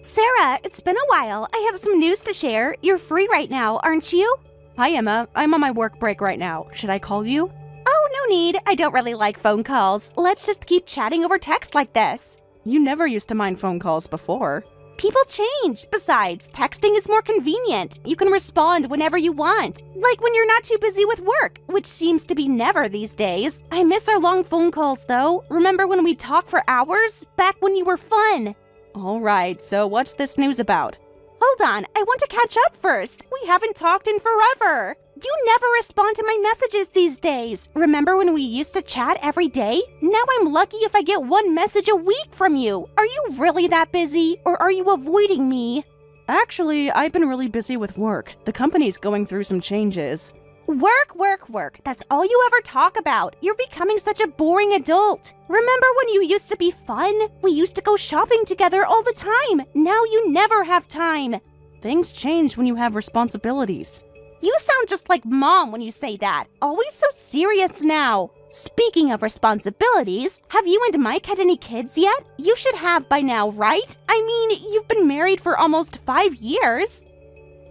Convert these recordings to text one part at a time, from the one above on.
Sarah, it's been a while. I have some news to share. You're free right now, aren't you? Hi, Emma. I'm on my work break right now. Should I call you? Oh, no need. I don't really like phone calls. Let's just keep chatting over text like this. You never used to mind phone calls before. People change. Besides, texting is more convenient. You can respond whenever you want. Like when you're not too busy with work, which seems to be never these days. I miss our long phone calls, though. Remember when we'd talk for hours? Back when you were fun. All right, so what's this news about? Hold on, I want to catch up first. We haven't talked in forever. You never respond to my messages these days. Remember when we used to chat every day? Now I'm lucky if I get one message a week from you. Are you really that busy, or are you avoiding me? Actually, I've been really busy with work. The company's going through some changes. Work, work, work. That's all you ever talk about. You're becoming such a boring adult. Remember when you used to be fun? We used to go shopping together all the time. Now you never have time. Things change when you have responsibilities. You sound just like Mom when you say that. Always so serious now. Speaking of responsibilities, have you and Mike had any kids yet? You should have by now, right? I mean, you've been married for almost 5 years.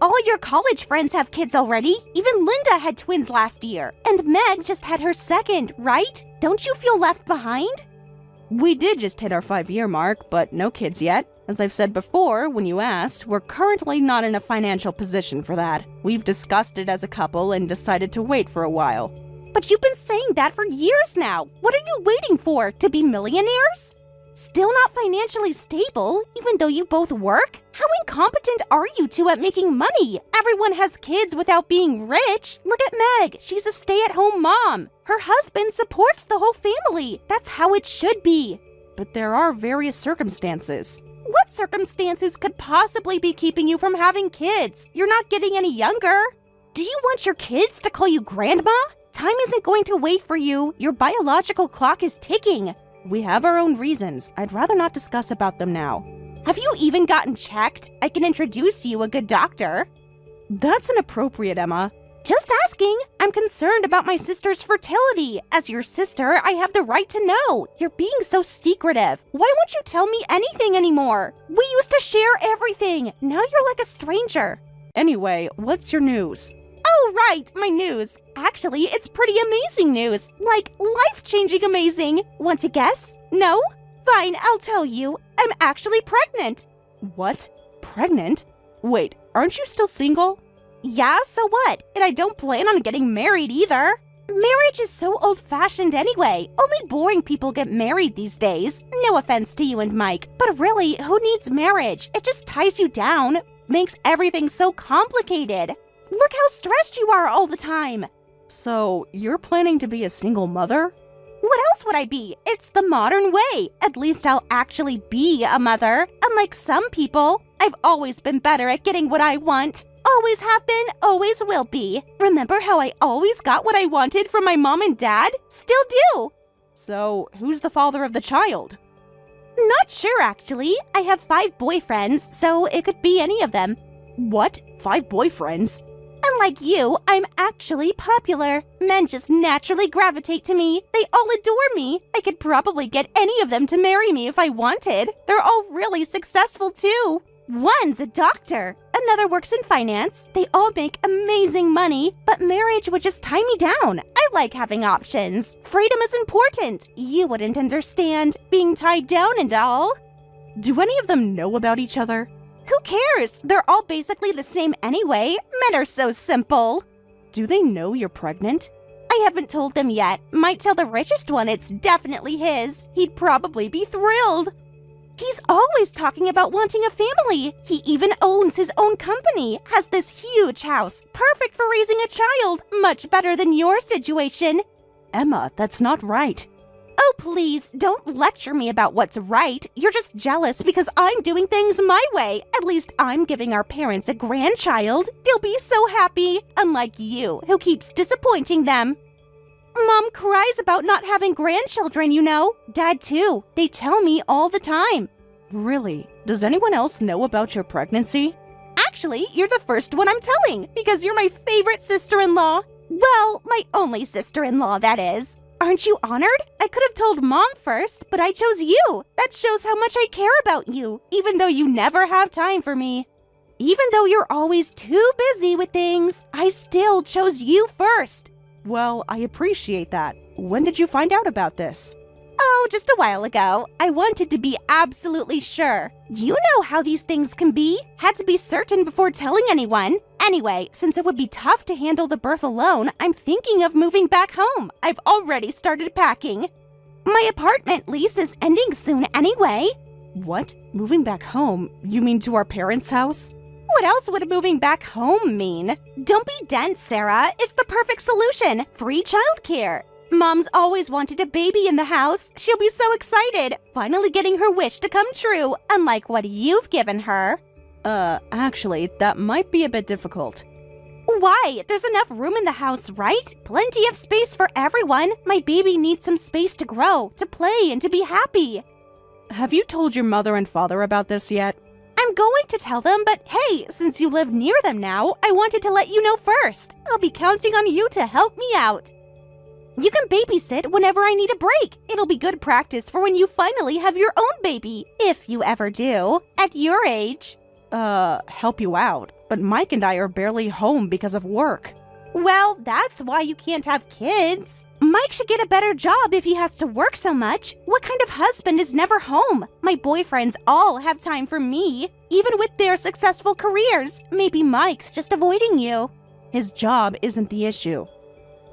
All your college friends have kids already. Even Linda had twins last year. And Meg just had her second, right? Don't you feel left behind? We did just hit our 5-year mark, but no kids yet. As I've said before, when you asked, we're currently not in a financial position for that. We've discussed it as a couple and decided to wait for a while. But you've been saying that for years now. What are you waiting for? To be millionaires? Still not financially stable, even though you both work? How incompetent are you two at making money? Everyone has kids without being rich. Look at Meg. She's a stay-at-home mom. Her husband supports the whole family. That's how it should be. But there are various circumstances. What circumstances could possibly be keeping you from having kids? You're not getting any younger. Do you want your kids to call you grandma? Time isn't going to wait for you. Your biological clock is ticking. We have our own reasons. I'd rather not discuss about them now. Have you even gotten checked? I can introduce you a good doctor. That's inappropriate, Emma. Just asking. I'm concerned about my sister's fertility. As your sister, I have the right to know. You're being so secretive. Why won't you tell me anything anymore? We used to share everything. Now you're like a stranger. Anyway, what's your news? Oh, right, my news. Actually, it's pretty amazing news. Like, life-changing amazing. Want to guess? No? Fine, I'll tell you. I'm actually pregnant. What? Pregnant? Wait, aren't you still single? Yeah, so what? And I don't plan on getting married either. Marriage is so old-fashioned anyway. Only boring people get married these days. No offense to you and Mike, but really, who needs marriage? It just ties you down. Makes everything so complicated. Look how stressed you are all the time. So, you're planning to be a single mother? What else would I be? It's the modern way. At least I'll actually be a mother. Unlike some people, I've always been better at getting what I want. Always have been, always will be. Remember how I always got what I wanted from my mom and dad? Still do. So, who's the father of the child? Not sure, actually. I have 5 boyfriends, so it could be any of them. What? 5 boyfriends? Unlike you, I'm actually popular. Men just naturally gravitate to me. They all adore me. I could probably get any of them to marry me if I wanted. They're all really successful, too. One's a doctor. Another works in finance. They all make amazing money, but marriage would just tie me down. I like having options. Freedom is important. You wouldn't understand being tied down and all. Do any of them know about each other? Who cares? They're all basically the same anyway. Men are so simple. Do they know you're pregnant? I haven't told them yet. Might tell the richest one it's definitely his. He'd probably be thrilled. He's always talking about wanting a family. He even owns his own company, has this huge house, perfect for raising a child, much better than your situation. Emma, that's not right. Oh, please, don't lecture me about what's right. You're just jealous because I'm doing things my way. At least I'm giving our parents a grandchild. They'll be so happy, unlike you, who keeps disappointing them. Mom cries about not having grandchildren, you know. Dad, too. They tell me all the time. Really? Does anyone else know about your pregnancy? Actually, you're the first one I'm telling, because you're my favorite sister-in-law. Well, my only sister-in-law, that is. Aren't you honored? I could have told Mom first, but I chose you. That shows how much I care about you, even though you never have time for me. Even though you're always too busy with things, I still chose you first. Well, I appreciate that. When did you find out about this? Oh, just a while ago. I wanted to be absolutely sure. You know how these things can be. Had to be certain before telling anyone. Anyway, since it would be tough to handle the birth alone, I'm thinking of moving back home. I've already started packing. My apartment lease is ending soon anyway. What? Moving back home? You mean to our parents' house? What else would moving back home mean? Don't be dense, Sarah. It's the perfect solution. Free childcare. Mom's always wanted a baby in the house. She'll be so excited, finally getting her wish to come true, unlike what you've given her. Actually, that might be a bit difficult. Why? There's enough room in the house, right? Plenty of space for everyone. My baby needs some space to grow, to play, and to be happy. Have you told your mother and father about this yet? I'm going to tell them, but hey, since you live near them now, I wanted to let you know first. I'll be counting on you to help me out. You can babysit whenever I need a break. It'll be good practice for when you finally have your own baby, if you ever do, at your age. Help you out, but Mike and I are barely home because of work. Well, that's why you can't have kids. Mike should get a better job if he has to work so much. What kind of husband is never home? My boyfriends all have time for me, even with their successful careers. Maybe Mike's just avoiding you. His job isn't the issue.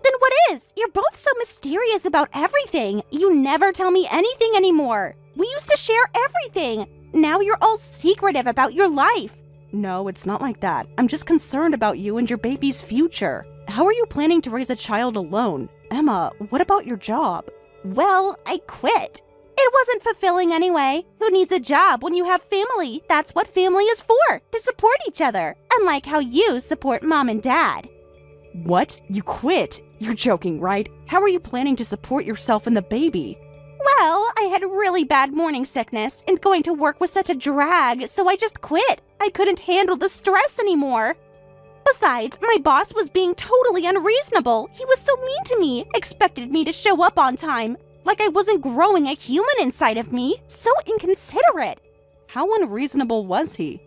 Then what is? You're both so mysterious about everything. You never tell me anything anymore. We used to share everything. Now you're all secretive about your life. No, it's not like that. I'm just concerned about you and your baby's future. How are you planning to raise a child alone? Emma, what about your job? Well, I quit. It wasn't fulfilling anyway. Who needs a job when you have family? That's what family is for, to support each other, unlike how you support Mom and Dad. What? You quit? You're joking, right? How are you planning to support yourself and the baby? Well, I had really bad morning sickness, and going to work was such a drag, so I just quit. I couldn't handle the stress anymore. Besides, my boss was being totally unreasonable. He was so mean to me, expected me to show up on time, like I wasn't growing a human inside of me. So inconsiderate. How unreasonable was he?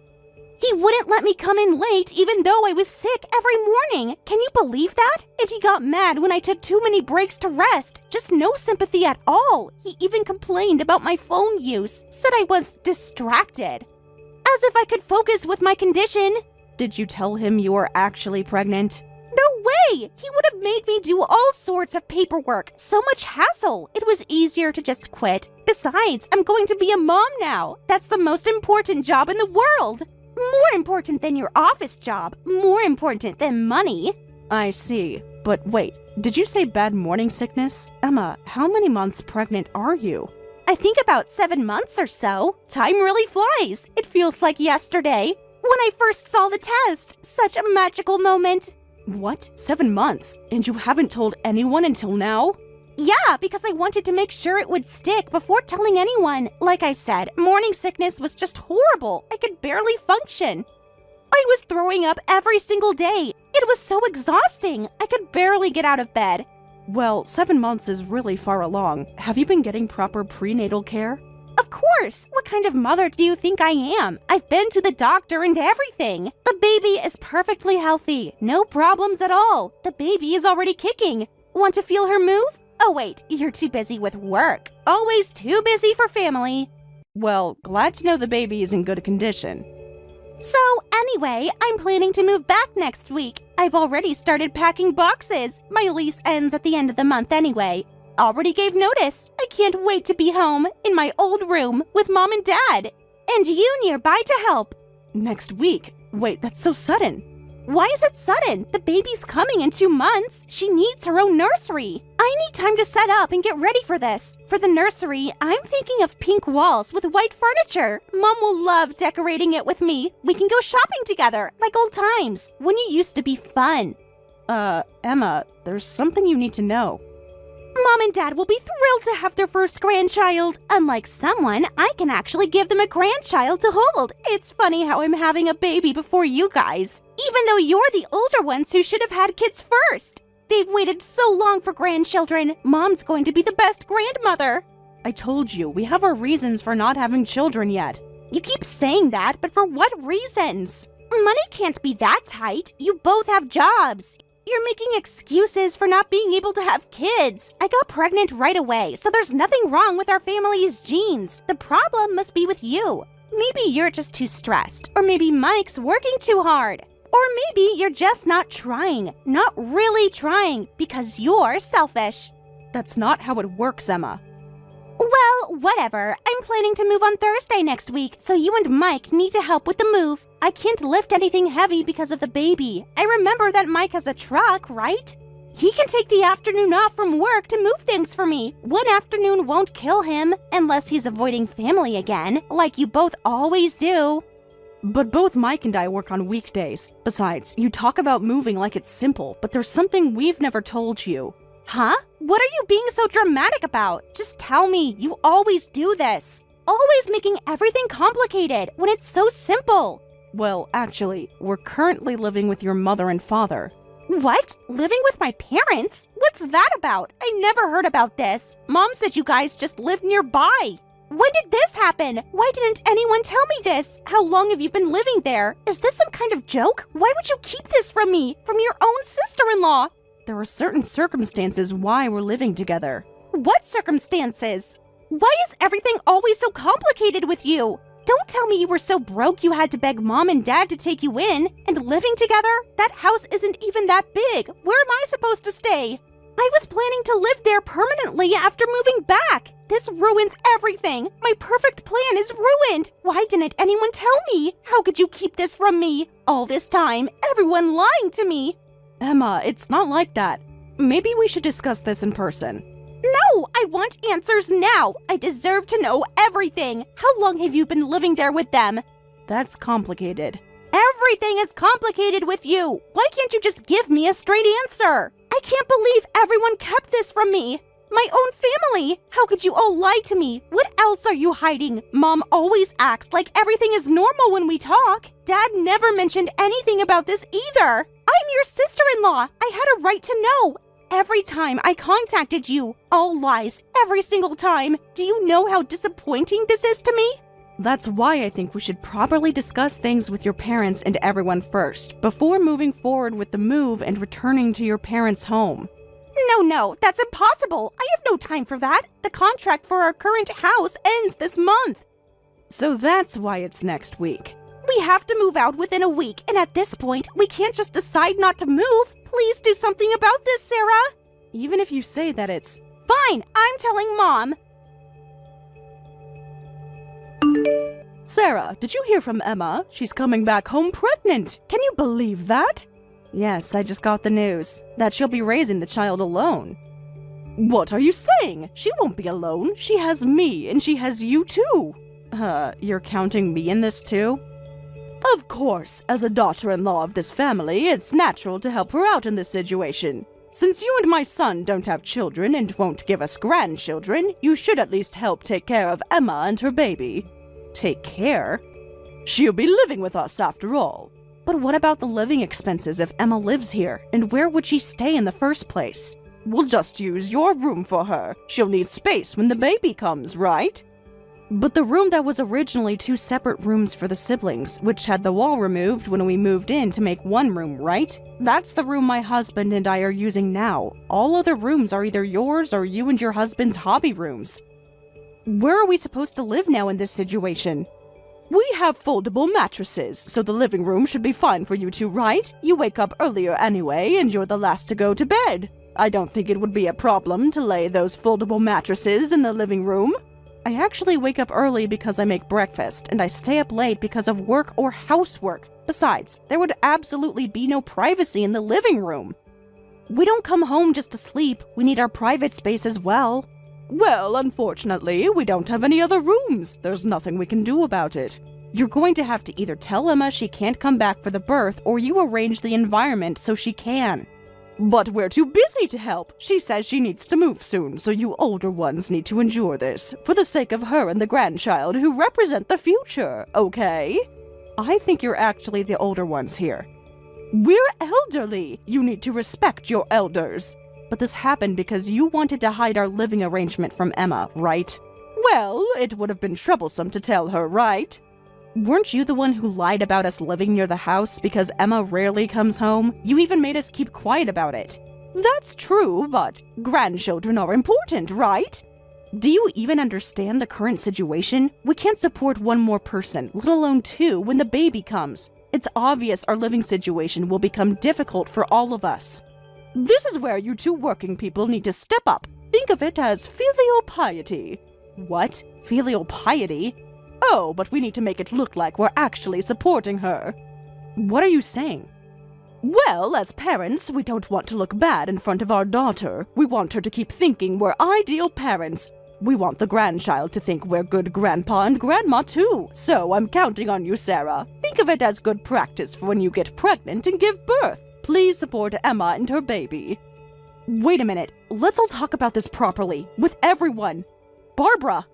He wouldn't let me come in late even though I was sick every morning. Can you believe that? And he got mad when I took too many breaks to rest. Just no sympathy at all. He even complained about my phone use, said I was distracted. As if I could focus with my condition. Did you tell him you were actually pregnant? No way! He would have made me do all sorts of paperwork. So much hassle. It was easier to just quit. Besides, I'm going to be a mom now. That's the most important job in the world. More important than your office job. More important than money. I see. But wait, did you say bad morning sickness? Emma, how many months pregnant are you? I think about 7 months or so. Time really flies. It feels like yesterday. When I first saw the test. Such a magical moment. What? 7 months? And you haven't told anyone until now? Yeah, because I wanted to make sure it would stick before telling anyone. Like I said, morning sickness was just horrible. I could barely function. I was throwing up every single day. It was so exhausting. I could barely get out of bed. Well, 7 months is really far along. Have you been getting proper prenatal care? Of course! What kind of mother do you think I am? I've been to the doctor and everything. The baby is perfectly healthy. No problems at all. The baby is already kicking. Want to feel her move? Oh wait, you're too busy with work. Always too busy for family. Well, glad to know the baby is in good condition. So anyway, I'm planning to move back next week. I've already started packing boxes. My lease ends at the end of the month anyway. Already gave notice. I can't wait to be home, in my old room, with Mom and Dad. And you nearby to help. Next week? Wait, that's so sudden. Why is it sudden? The baby's coming in 2 months. She needs her own nursery. I need time to set up and get ready for this. For the nursery, I'm thinking of pink walls with white furniture. Mom will love decorating it with me. We can go shopping together, like old times, when you used to be fun. Emma, there's something you need to know. Mom and Dad will be thrilled to have their first grandchild. Unlike someone, I can actually give them a grandchild to hold. It's funny how I'm having a baby before you guys, even though you're the older ones who should have had kids first. They've waited so long for grandchildren. Mom's going to be the best grandmother. I told you, we have our reasons for not having children yet. You keep saying that, but for what reasons? Money can't be that tight. You both have jobs. You're making excuses for not being able to have kids. I got pregnant right away, so there's nothing wrong with our family's genes. The problem must be with you. Maybe you're just too stressed, or maybe Mike's working too hard. Or maybe you're just not trying, not really trying, because you're selfish. That's not how it works, Emma. Well, whatever. I'm planning to move on Thursday next week, so you and Mike need to help with the move. I can't lift anything heavy because of the baby. I remember that Mike has a truck, right? He can take the afternoon off from work to move things for me. One afternoon won't kill him, unless he's avoiding family again, like you both always do. But both Mike and I work on weekdays. Besides, you talk about moving like it's simple, but there's something we've never told you. Huh? What are you being so dramatic about? Just tell me. You always do this. Always making everything complicated when it's so simple. Well, actually, we're currently living with your mother and father. What? Living with my parents? What's that about? I never heard about this. Mom said you guys just lived nearby. When did this happen? Why didn't anyone tell me this? How long have you been living there? Is this some kind of joke? Why would you keep this from me? From your own sister-in-law? There are certain circumstances why we're living together. What circumstances? Why is everything always so complicated with you? Don't tell me you were so broke you had to beg Mom and Dad to take you in. And living together? That house isn't even that big. Where am I supposed to stay? I was planning to live there permanently after moving back. This ruins everything. My perfect plan is ruined. Why didn't anyone tell me? How could you keep this from me? All this time, everyone lying to me. Emma, it's not like that. Maybe we should discuss this in person. No, I want answers now. I deserve to know everything. How long have you been living there with them? That's complicated. Everything is complicated with you. Why can't you just give me a straight answer? I can't believe everyone kept this from me. My own family. How could you all lie to me? What else are you hiding? Mom always acts like everything is normal when we talk. Dad never mentioned anything about this either. I'm your sister-in-law. I had a right to know. Every time I contacted you, all lies, every single time. Do you know how disappointing this is to me? That's why I think we should properly discuss things with your parents and everyone first, before moving forward with the move and returning to your parents' home. No, that's impossible. I have no time for that. The contract for our current house ends this month. So that's why it's next week. We have to move out within a week, and at this point, we can't just decide not to move. Please do something about this, Sarah. Even if you say that it's... Fine, I'm telling Mom. Sarah, did you hear from Emma? She's coming back home pregnant. Can you believe that? Yes, I just got the news. That she'll be raising the child alone. What are you saying? She won't be alone. She has me, and she has you too. You're counting me in this too? Of course, as a daughter-in-law of this family, it's natural to help her out in this situation. Since you and my son don't have children and won't give us grandchildren, you should at least help take care of Emma and her baby. Take care? She'll be living with us after all. But what about the living expenses if Emma lives here? And where would she stay in the first place? We'll just use your room for her. She'll need space when the baby comes, right? But the room that was originally 2 separate rooms for the siblings, which had the wall removed when we moved in to make one room, right? That's the room my husband and I are using now. All other rooms are either yours or you and your husband's hobby rooms. Where are we supposed to live now in this situation? We have foldable mattresses, so the living room should be fine for you two, right? You wake up earlier anyway, and you're the last to go to bed. I don't think it would be a problem to lay those foldable mattresses in the living room. I actually wake up early because I make breakfast, and I stay up late because of work or housework. Besides, there would absolutely be no privacy in the living room. We don't come home just to sleep. We need our private space as well. Well, unfortunately, we don't have any other rooms. There's nothing we can do about it. You're going to have to either tell Emma she can't come back for the birth, or you arrange the environment so she can. But we're too busy to help. She says she needs to move soon, so you older ones need to endure this, for the sake of her and the grandchild who represent the future, okay? I think you're actually the older ones here. We're elderly. You need to respect your elders. But this happened because you wanted to hide our living arrangement from Emma, right? Well, it would have been troublesome to tell her, right? Weren't you the one who lied about us living near the house because Emma rarely comes home? You even made us keep quiet about it. That's true, but grandchildren are important, right? Do you even understand the current situation? We can't support one more person, let alone two, when the baby comes. It's obvious our living situation will become difficult for all of us. This is where you two working people need to step up. Think of it as filial piety. What? Filial piety? Oh, but we need to make it look like we're actually supporting her. What are you saying? Well, as parents, we don't want to look bad in front of our daughter. We want her to keep thinking we're ideal parents. We want the grandchild to think we're good grandpa and grandma too. So I'm counting on you, Sarah. Think of it as good practice for when you get pregnant and give birth. Please support Emma and her baby. Wait a minute. Let's all talk about this properly, with everyone. Barbara!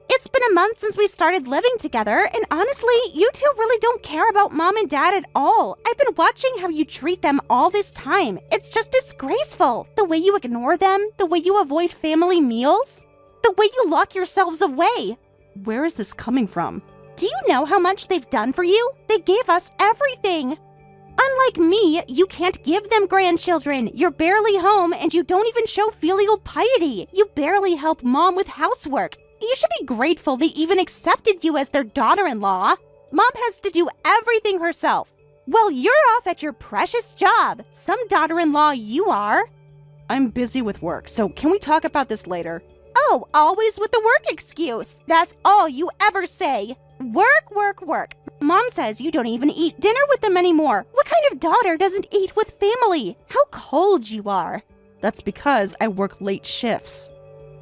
It's been a month since we started living together, and honestly, you two really don't care about Mom and Dad at all. I've been watching how you treat them all this time. It's just disgraceful. The way you ignore them, the way you avoid family meals, the way you lock yourselves away. Where is this coming from? Do you know how much they've done for you? They gave us everything. Unlike me, you can't give them grandchildren. You're barely home, and you don't even show filial piety. You barely help Mom with housework. You should be grateful they even accepted you as their daughter-in-law. Mom has to do everything herself. Well, you're off at your precious job. Some daughter-in-law you are. I'm busy with work, so can we talk about this later? Oh, always with the work excuse. That's all you ever say. Work, work, work. Mom says you don't even eat dinner with them anymore. What kind of daughter doesn't eat with family? How cold you are. That's because I work late shifts.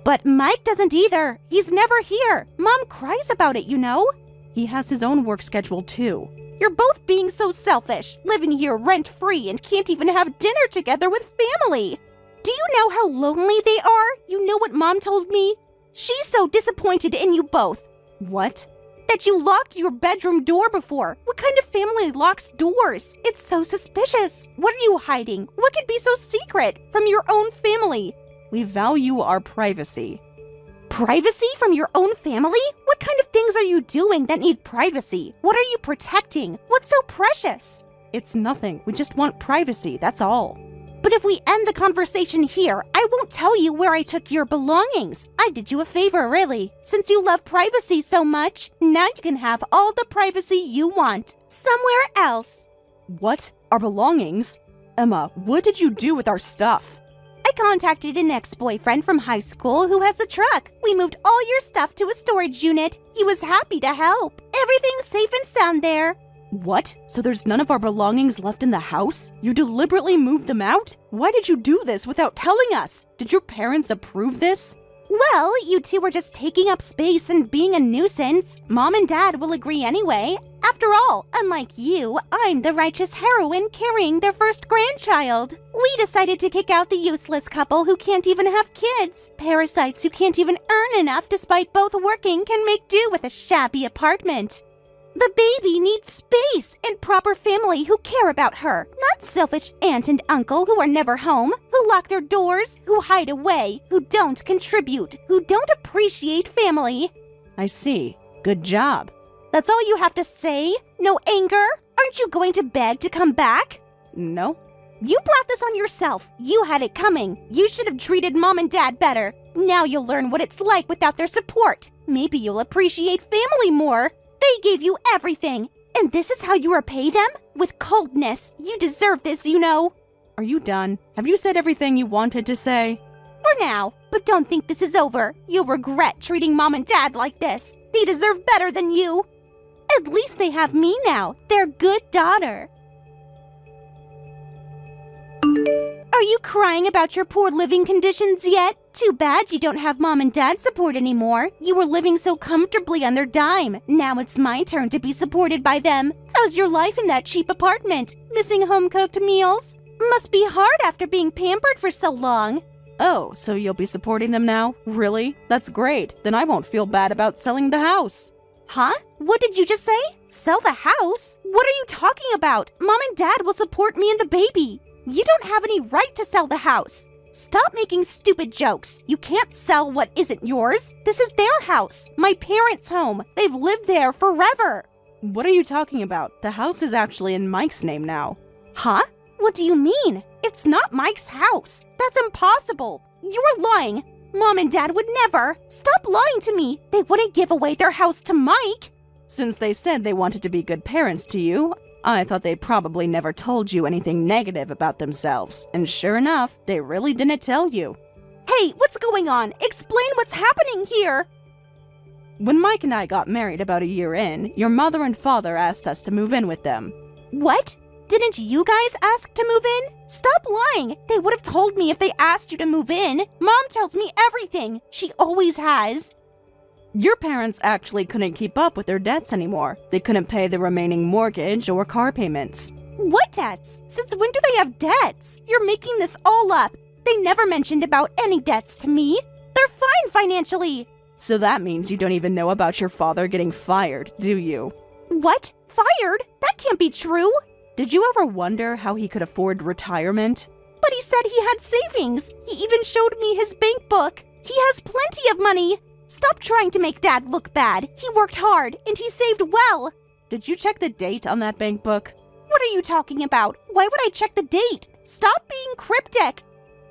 But Mike doesn't either. He's never here. Mom cries about it, you know? He has his own work schedule too. You're both being so selfish, living here rent-free and can't even have dinner together with family. Do you know how lonely they are? You know what Mom told me? She's so disappointed in you both. What? That you locked your bedroom door before. What kind of family locks doors? It's so suspicious. What are you hiding? What could be so secret from your own family? We value our privacy. Privacy from your own family? What kind of things are you doing that need privacy? What are you protecting? What's so precious? It's nothing. We just want privacy, that's all. But if we end the conversation here, I won't tell you where I took your belongings. I did you a favor, really. Since you love privacy so much, now you can have all the privacy you want. Somewhere else. What? Our belongings? Emma, what did you do with our stuff? I contacted an ex-boyfriend from high school who has a truck. We moved all your stuff to a storage unit. He was happy to help. Everything's safe and sound there. What? So there's none of our belongings left in the house? You deliberately moved them out? Why did you do this without telling us? Did your parents approve this? Well, you two were just taking up space and being a nuisance. Mom and Dad will agree anyway. After all, unlike you, I'm the righteous heroine carrying their first grandchild. We decided to kick out the useless couple who can't even have kids. Parasites who can't even earn enough despite both working can make do with a shabby apartment. The baby needs space and proper family who care about her, not selfish aunt and uncle who are never home, who lock their doors, who hide away, who don't contribute, who don't appreciate family. I see. Good job. That's all you have to say? No anger? Aren't you going to beg to come back? No. You brought this on yourself. You had it coming. You should have treated Mom and Dad better. Now you'll learn what it's like without their support. Maybe you'll appreciate family more. They gave you everything, and this is how you repay them? With coldness. You deserve this, you know. Are you done? Have you said everything you wanted to say? For now, but don't think this is over. You'll regret treating Mom and Dad like this. They deserve better than you. At least they have me now, their good daughter. Are you crying about your poor living conditions yet? Too bad you don't have Mom and Dad support anymore. You were living so comfortably on their dime. Now it's my turn to be supported by them. How's your life in that cheap apartment? Missing home-cooked meals? Must be hard after being pampered for so long. Oh, so you'll be supporting them now? Really? That's great. Then I won't feel bad about selling the house. Huh? What did you just say? Sell the house? What are you talking about? Mom and Dad will support me and the baby. You don't have any right to sell the house. Stop making stupid jokes. You can't sell what isn't yours. This is their house, my parents' home. They've lived there forever. What are you talking about? The house is actually in Mike's name now. Huh? What do you mean? It's not Mike's house. That's impossible. You're lying. Mom and Dad would never. Stop lying to me. They wouldn't give away their house to Mike. Since they said they wanted to be good parents to you, I thought they probably never told you anything negative about themselves. And sure enough, they really didn't tell you. Hey, what's going on? Explain what's happening here. When Mike and I got married about a year in, your mother and father asked us to move in with them. What? Didn't you guys ask to move in? Stop lying. They would have told me if they asked you to move in. Mom tells me everything. She always has. Your parents actually couldn't keep up with their debts anymore. They couldn't pay the remaining mortgage or car payments. What debts? Since when do they have debts? You're making this all up. They never mentioned about any debts to me. They're fine financially. So that means you don't even know about your father getting fired, do you? What? Fired? That can't be true. Did you ever wonder how he could afford retirement? But he said he had savings. He even showed me his bank book. He has plenty of money. Stop trying to make Dad look bad. He worked hard, and he saved well. Did you check the date on that bank book? What are you talking about? Why would I check the date? Stop being cryptic.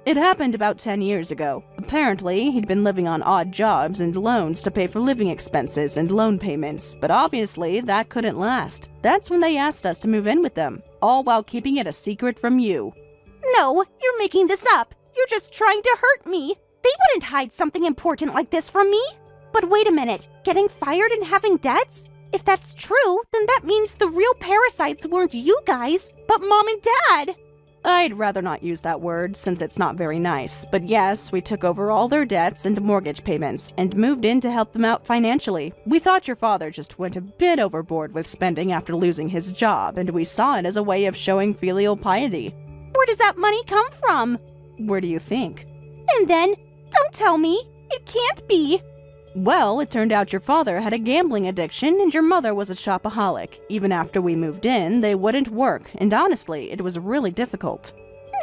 It happened about 10 years ago. Apparently, he'd been living on odd jobs and loans to pay for living expenses and loan payments, but obviously that couldn't last. That's when they asked us to move in with them, all while keeping it a secret from you. No, you're making this up. You're just trying to hurt me. They wouldn't hide something important like this from me. But wait a minute, getting fired and having debts? If that's true, then that means the real parasites weren't you guys, but Mom and Dad. I'd rather not use that word since it's not very nice, but yes, we took over all their debts and mortgage payments and moved in to help them out financially. We thought your father just went a bit overboard with spending after losing his job, and we saw it as a way of showing filial piety. Where does that money come from? Where do you think? And then, don't tell me. It can't be. Well, it turned out your father had a gambling addiction and your mother was a shopaholic. Even after we moved in, they wouldn't work, and honestly, it was really difficult.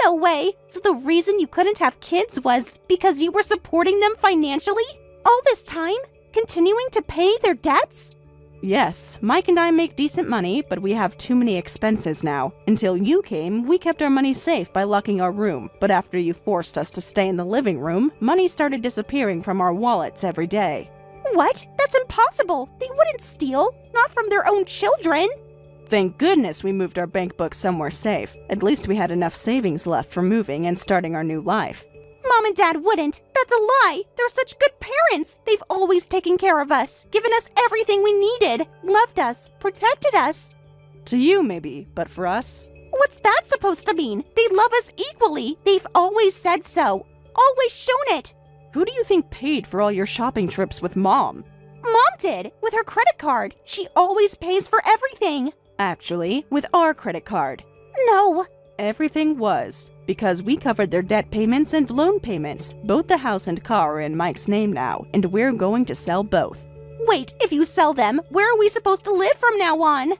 No way! So the reason you couldn't have kids was because you were supporting them financially? All this time? Continuing to pay their debts? Yes, Mike and I make decent money, but we have too many expenses now. Until you came, we kept our money safe by locking our room, but after you forced us to stay in the living room, money started disappearing from our wallets every day. What? That's impossible! They wouldn't steal, not from their own children! Thank goodness we moved our bank book somewhere safe. At least we had enough savings left for moving and starting our new life. Mom and Dad wouldn't. That's a lie. They're such good parents. They've always taken care of us, given us everything we needed, loved us, protected us. To you, maybe, but for us? What's that supposed to mean? They love us equally. They've always said so. Always shown it. Who do you think paid for all your shopping trips with Mom? Mom did, with her credit card. She always pays for everything. Actually, with our credit card. No. Everything was. Because we covered their debt payments and loan payments. Both the house and car are in Mike's name now, and we're going to sell both. Wait, if you sell them, where are we supposed to live from now on?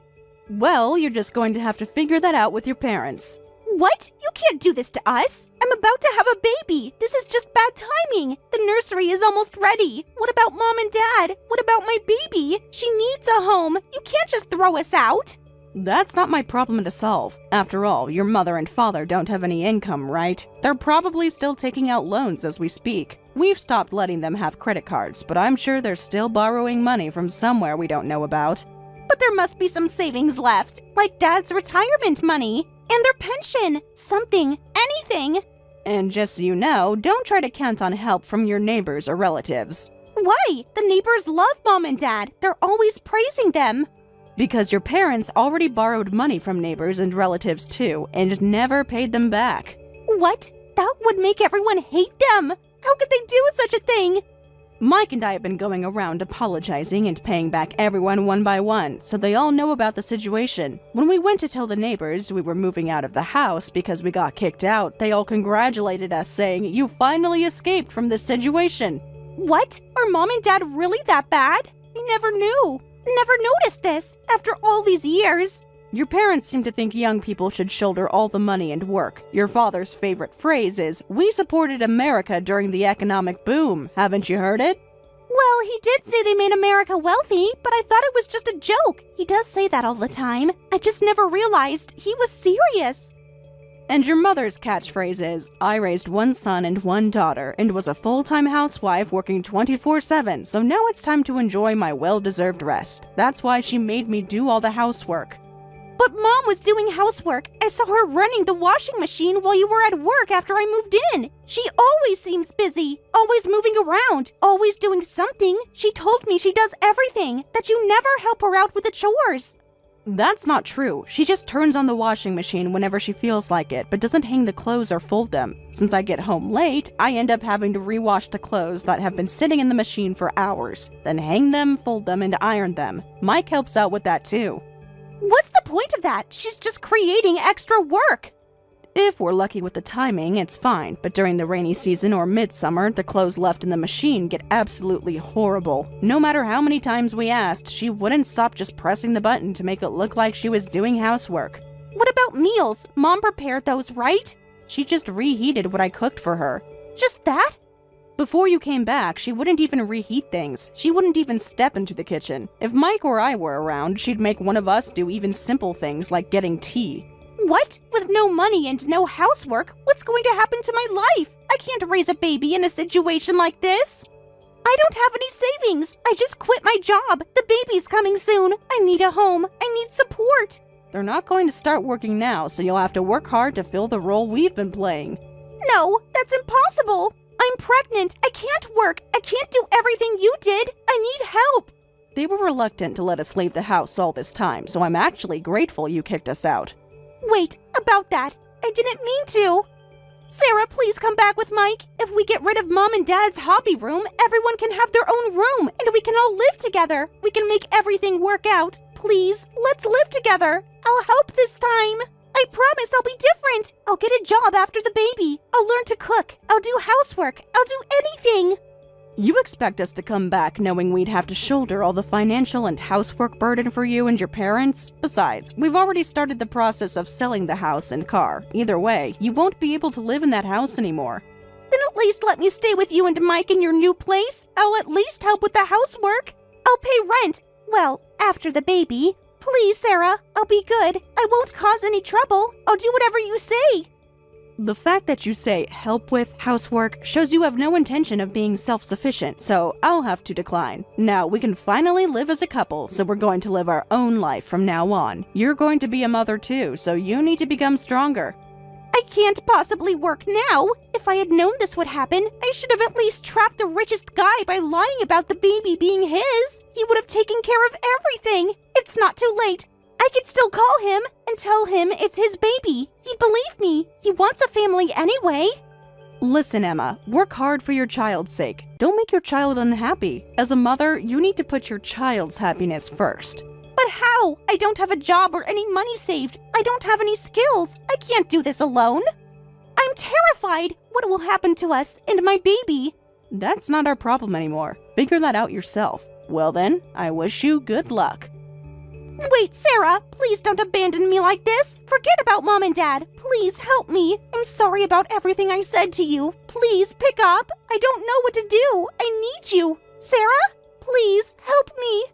Well, you're just going to have to figure that out with your parents. What? You can't do this to us. I'm about to have a baby. This is just bad timing. The nursery is almost ready. What about Mom and Dad? What about my baby? She needs a home. You can't just throw us out. That's not my problem to solve. After all, your mother and father don't have any income, right? They're probably still taking out loans as we speak. We've stopped letting them have credit cards, but I'm sure they're still borrowing money from somewhere we don't know about. But there must be some savings left, like Dad's retirement money, and their pension, something, anything. And just so you know, don't try to count on help from your neighbors or relatives. Why? The neighbors love Mom and Dad. They're always praising them. Because your parents already borrowed money from neighbors and relatives too, and never paid them back. What? That would make everyone hate them. How could they do such a thing? Mike and I have been going around apologizing and paying back everyone one by one, so they all know about the situation. When we went to tell the neighbors we were moving out of the house because we got kicked out, they all congratulated us, saying, "You finally escaped from this situation." What? Are Mom and Dad really that bad? I never knew. Never noticed this after all these years. Your parents seem to think young people should shoulder all the money and work. Your father's favorite phrase is, "We supported America during the economic boom." Haven't you heard it? Well, he did say they made America wealthy, but I thought it was just a joke. He does say that all the time. I just never realized he was serious. And your mother's catchphrase is, "I raised one son and one daughter and was a full-time housewife working 24/7, so now it's time to enjoy my well-deserved rest." That's why she made me do all the housework. But Mom was doing housework. I saw her running the washing machine while you were at work after I moved in. She always seems busy, always moving around, always doing something. She told me she does everything, that you never help her out with the chores. That's not true. She just turns on the washing machine whenever she feels like it, but doesn't hang the clothes or fold them. Since I get home late, I end up having to rewash the clothes that have been sitting in the machine for hours, then hang them, fold them, and iron them. Mike helps out with that too. What's the point of that? She's just creating extra work. If we're lucky with the timing, it's fine, but during the rainy season or midsummer, the clothes left in the machine get absolutely horrible. No matter how many times we asked, she wouldn't stop just pressing the button to make it look like she was doing housework. What about meals? Mom prepared those, right? She just reheated what I cooked for her. Just that? Before you came back, she wouldn't even reheat things. She wouldn't even step into the kitchen. If Mike or I were around, she'd make one of us do even simple things like getting tea. What? With no money and no housework, what's going to happen to my life? I can't raise a baby in a situation like this. I don't have any savings. I just quit my job. The baby's coming soon. I need a home. I need support. They're not going to start working now, so you'll have to work hard to fill the role we've been playing. No, that's impossible. I'm pregnant. I can't work. I can't do everything you did. I need help. They were reluctant to let us leave the house all this time, so I'm actually grateful you kicked us out. Wait, about that. I didn't mean to. Sarah, please come back with Mike. If we get rid of Mom and Dad's hobby room, everyone can have their own room, and we can all live together. We can make everything work out. Please, let's live together. I'll help this time. I promise I'll be different. I'll get a job after the baby. I'll learn to cook. I'll do housework. I'll do anything. You expect us to come back knowing we'd have to shoulder all the financial and housework burden for you and your parents? Besides, we've already started the process of selling the house and car. Either way, you won't be able to live in that house anymore. Then at least let me stay with you and Mike in your new place. I'll at least help with the housework. I'll pay rent. Well, after the baby. Please, Sarah, I'll be good. I won't cause any trouble. I'll do whatever you say. The fact that you say help with housework shows you have no intention of being self-sufficient, so I'll have to decline. Now we can finally live as a couple, so we're going to live our own life from now on. You're going to be a mother too, so you need to become stronger. I can't possibly work now. If I had known this would happen, I should have at least trapped the richest guy by lying about the baby being his. He would have taken care of everything. It's not too late. I could still call him and tell him it's his baby. He'd believe me. He wants a family anyway. Listen, Emma, work hard for your child's sake. Don't make your child unhappy. As a mother, you need to put your child's happiness first. But how? I don't have a job or any money saved. I don't have any skills. I can't do this alone. I'm terrified. What will happen to us and my baby? That's not our problem anymore. Figure that out yourself. Well then, I wish you good luck. Wait, Sarah, please don't abandon me like this. Forget about Mom and Dad. Please help me. I'm sorry about everything I said to you. Please pick up. I don't know what to do. I need you. Sarah, please help me.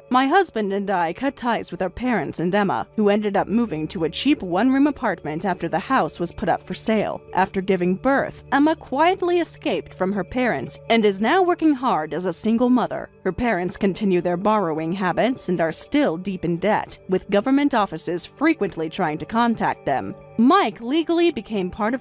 My husband and I cut ties with our parents and Emma, who ended up moving to a cheap one-room apartment after the house was put up for sale. After giving birth, Emma quietly escaped from her parents and is now working hard as a single mother. Her parents continue their borrowing habits and are still deep in debt, with government offices frequently trying to contact them. Mike legally became part of my